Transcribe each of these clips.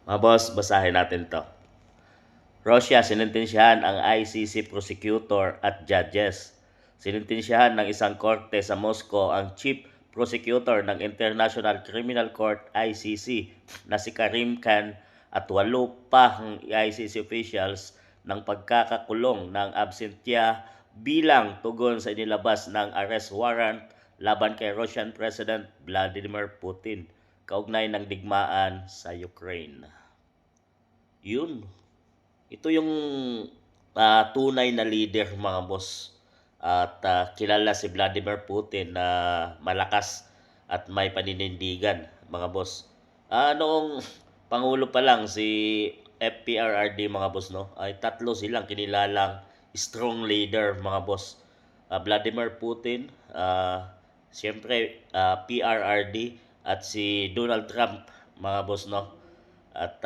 Mga boss, basahin natin to. Russia, sinintensyahan ang ICC prosecutor at judges. Sinintensyahan ng isang korte sa Moscow ang chief prosecutor ng International Criminal Court ICC na si Karim Khan at 8 pang ICC officials ng pagkakakulong ng absentya bilang tugon sa inilabas ng arrest warrant laban kay Russian President Vladimir Putin kaugnay ng digmaan sa Ukraine. Yun, ito yung tunay na leader mga boss. At kilala si Vladimir Putin na malakas at may paninindigan mga boss. Noong Pangulo pa lang si FPRRD mga boss, no, ay tatlo silang kinilalang strong leader mga boss. Vladimir Putin, siyempre PRRD at si Donald Trump mga boss, no. At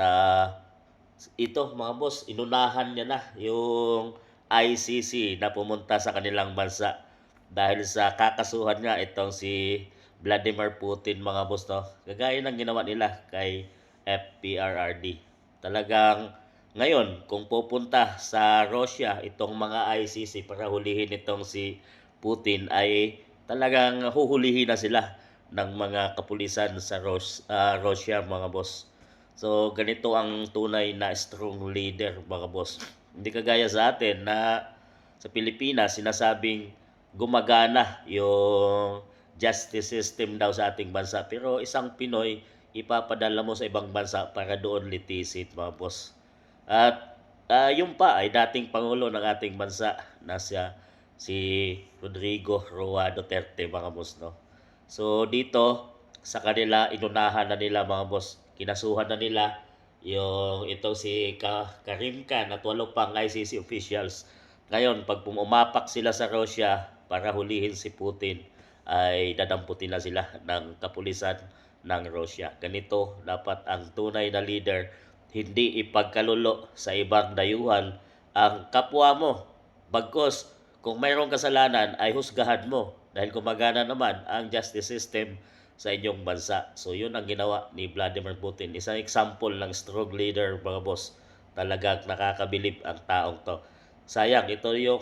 ito mga boss, inunahan niya na yung ICC na pumunta sa kanilang bansa dahil sa kakasuhan nga itong si Vladimir Putin mga boss, no. Kagaya ng ginawa nila kay FPRRD. Talagang ngayon kung pupunta sa Russia itong mga ICC para hulihin itong si Putin ay talagang huhulihin na sila ng mga kapulisan sa Russia mga boss. So, ganito ang tunay na strong leader, mga boss. Hindi kagaya sa atin na sa Pilipinas, sinasabing gumagana yung justice system daw sa ating bansa. Pero isang Pinoy, ipapadala mo sa ibang bansa para doon litisin, mga boss. At yung pa ay dating Pangulo ng ating bansa na si Rodrigo Roa Duterte, mga boss, no? So, dito, sa kanila, inunahan na nila mga boss. Kinasuhan na nila yung ito si Karim Khan at 8 pang ICC officials. Ngayon, pag pumapak sila sa Russia para hulihin si Putin, ay dadamputin na sila ng kapulisan ng Russia. Ganito dapat ang tunay na leader, hindi ipagkalulo sa ibang dayuhan ang kapwa mo. Bagkos, kung mayroong kasalanan ay husgahan mo dahil gumagana naman ang justice system sa inyong bansa. So yun ang ginawa ni Vladimir Putin. Isang example ng strong leader mga boss. Talagang nakakabilib ang taong to. Sayang, ito yung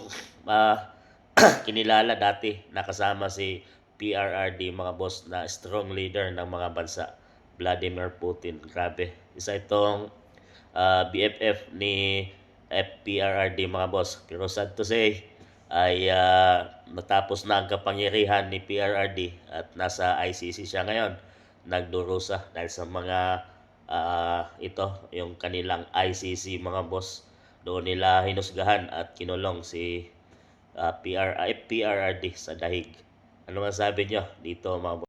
kinilala dati nakasama si PRRD mga boss na strong leader ng mga bansa. Vladimir Putin. Grabe. Isa itong BFF ni FPRRD mga boss. Pero sad to say, ay natapos na ang kapangyarihan ni PRRD at nasa ICC siya ngayon. Nagdurusa dahil sa mga ito, yung kanilang ICC mga boss. Doon nila hinusgahan at kinulong si PRRD sa dahig. Ano masabi nyo dito mga boss?